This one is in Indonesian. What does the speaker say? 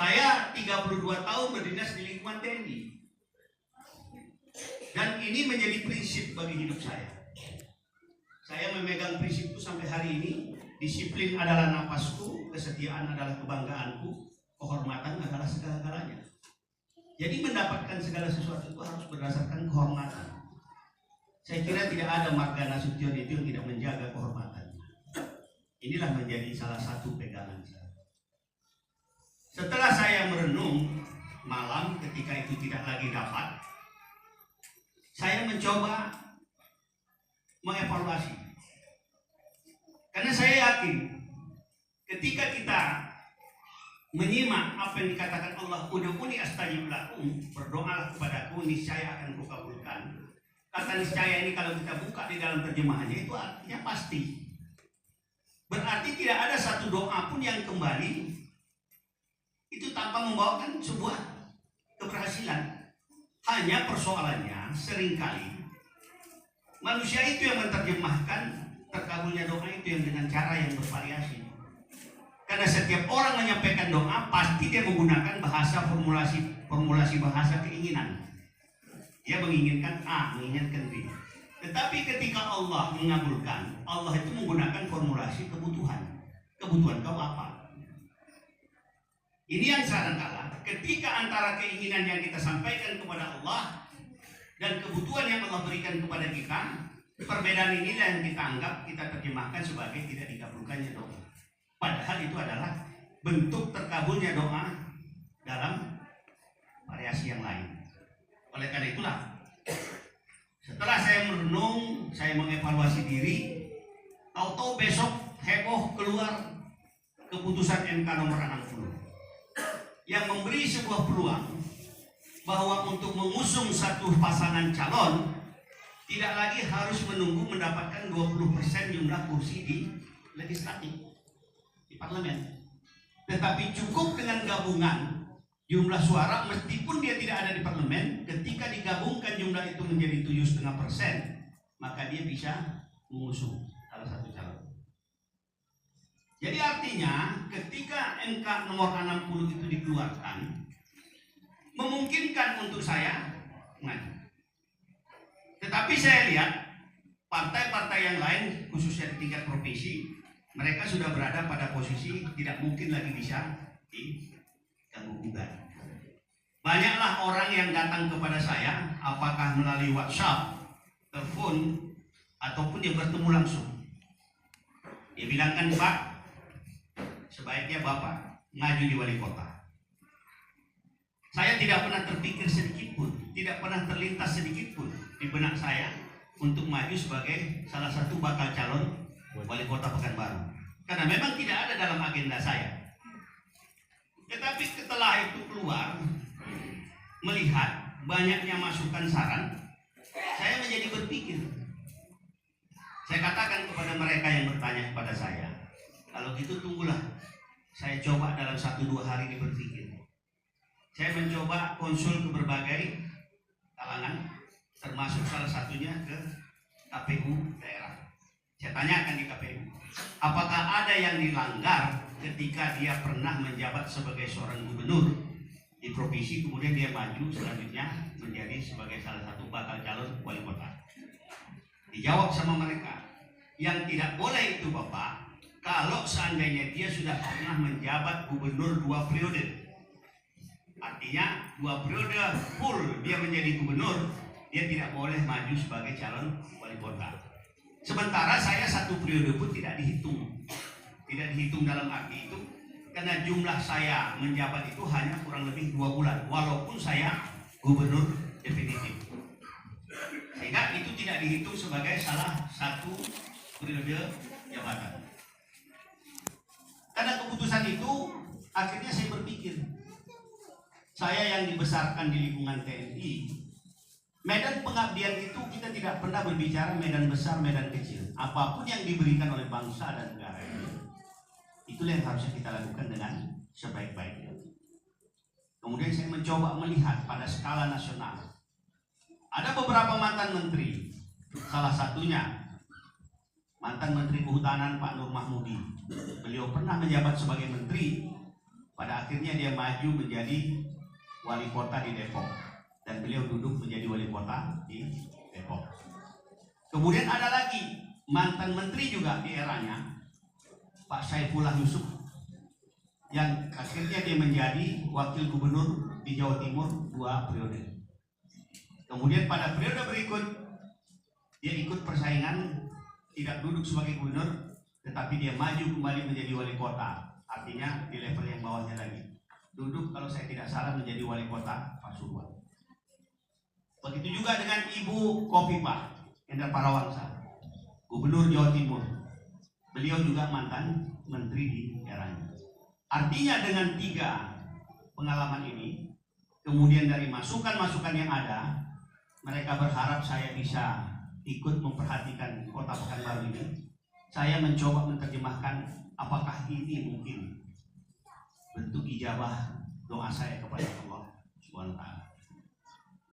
Saya 32 tahun berdinas di lingkungan TNI. Dan ini menjadi prinsip bagi hidup saya. Saya memegang prinsip itu sampai hari ini. Disiplin adalah napasku, kesetiaan adalah kebanggaanku, kehormatan adalah segala-galanya. Jadi mendapatkan segala sesuatu itu harus berdasarkan kehormatan. Saya kira tidak ada Marga Nasution itu yang tidak menjaga kehormatan. Inilah menjadi salah satu pegangan saya. Setelah saya merenung malam ketika itu tidak lagi dapat, saya mencoba mengevaluasi. Karena saya yakin ketika kita menyimak apa yang dikatakan Allah, ud'uni astajib lakum, berdoalah kepadaku niscaya akan kukabulkan. Kata niscaya ini kalau kita buka di dalam terjemahannya itu artinya pasti. Berarti tidak ada satu doa pun yang kembali itu tanpa membawakan sebuah keberhasilan. Hanya persoalannya seringkali manusia itu yang menerjemahkan terkabulnya doa itu yang dengan cara yang bervariasi. Karena setiap orang menyampaikan doa pasti dia menggunakan bahasa formulasi bahasa keinginan. Dia menginginkan A, menginginkan B. Tetapi ketika Allah mengabulkan, Allah itu menggunakan formulasi kebutuhan. Kebutuhan kau apa? Ini yang kadang-kala ketika antara keinginan yang kita sampaikan kepada Allah dan kebutuhan yang Allah berikan kepada kita, perbedaan inilah yang kita anggap, kita terjemahkan sebagai tidak dikabulkannya doa. Padahal itu adalah bentuk terkabulnya doa dalam variasi yang lain. Oleh karena itulah, setelah saya merenung, saya mengevaluasi diri, tahu-tahu besok heboh keluar keputusan MK nomor 60 yang memberi sebuah peluang bahwa untuk mengusung satu pasangan calon tidak lagi harus menunggu mendapatkan 20% jumlah kursi di legislatif, di parlemen. Tetapi cukup dengan gabungan jumlah suara, meskipun dia tidak ada di parlemen, ketika digabungkan jumlah itu menjadi 7,5%, maka dia bisa mengusung salah satu calon. Jadi artinya ketika MK nomor 60 itu dikeluarkan, memungkinkan untuk saya maju. Tetapi saya lihat partai-partai yang lain, khususnya di tingkat provinsi, mereka sudah berada pada posisi tidak mungkin lagi bisa diganggu-gugat. Banyaklah orang yang datang kepada saya, apakah melalui WhatsApp, telepon, ataupun dia bertemu langsung. Dia bilangkan, Pak, sebaiknya Bapak maju di wali kota. Saya tidak pernah terpikir sedikit pun, tidak pernah terlintas sedikit pun di benak saya untuk maju sebagai salah satu bakal calon wali kota Pekanbaru. Karena memang tidak ada dalam agenda saya. Tetapi setelah itu keluar, melihat banyaknya masukan saran, saya menjadi berpikir. Saya katakan kepada mereka yang bertanya kepada saya, kalau gitu tunggulah, saya coba dalam 1-2 hari ini berpikir. Saya mencoba konsul ke berbagai kalangan, termasuk salah satunya ke KPU daerah. Saya tanyakan di KPU, apakah ada yang dilanggar ketika dia pernah menjabat sebagai seorang gubernur di provinsi, kemudian dia maju selanjutnya menjadi sebagai salah satu bakal calon wali kota. Dijawab sama mereka, yang tidak boleh itu Bapak, kalau seandainya dia sudah pernah menjabat gubernur 2 periode. Artinya 2 periode full dia menjadi gubernur, dia tidak boleh maju sebagai calon wali kota. Sementara saya 1 periode pun tidak dihitung. Tidak dihitung dalam arti itu, karena jumlah saya menjabat itu hanya kurang lebih 2 bulan, walaupun saya gubernur definitif. Sehingga itu tidak dihitung sebagai salah satu periode jabatan. Karena keputusan itu, akhirnya saya berpikir, saya yang dibesarkan di lingkungan TNI, medan pengabdian itu kita tidak pernah berbicara medan besar, medan kecil. Apapun yang diberikan oleh bangsa dan negara ini, itulah yang harusnya kita lakukan dengan sebaik-baiknya. Kemudian saya mencoba melihat pada skala nasional. Ada beberapa mantan menteri, salah satunya mantan Menteri Kehutanan Pak Nur Mahmudi. Beliau pernah menjabat sebagai menteri Pada akhirnya dia maju menjadi wali kota di Depok dan beliau duduk menjadi wali kota di Depok. Kemudian ada lagi mantan menteri juga di eranya, Pak Saifullah Yusuf, yang akhirnya dia menjadi wakil gubernur di Jawa Timur 2 periode. Kemudian pada periode berikut dia ikut persaingan, tidak duduk sebagai gubernur, tetapi dia maju kembali menjadi wali kota. Artinya di level yang bawahnya lagi. Duduk kalau saya tidak salah menjadi wali kota Pasuruan. Begitu juga dengan Ibu Khofifah Indar Parawangsa, Gubernur Jawa Timur. Beliau juga mantan menteri di eranya. Artinya dengan 3 pengalaman ini, kemudian dari masukan-masukan yang ada, mereka berharap saya bisa ikut memperhatikan Kota Pekanbaru ini. Saya mencoba menerjemahkan apakah ini mungkin bentuk ijabah doa saya kepada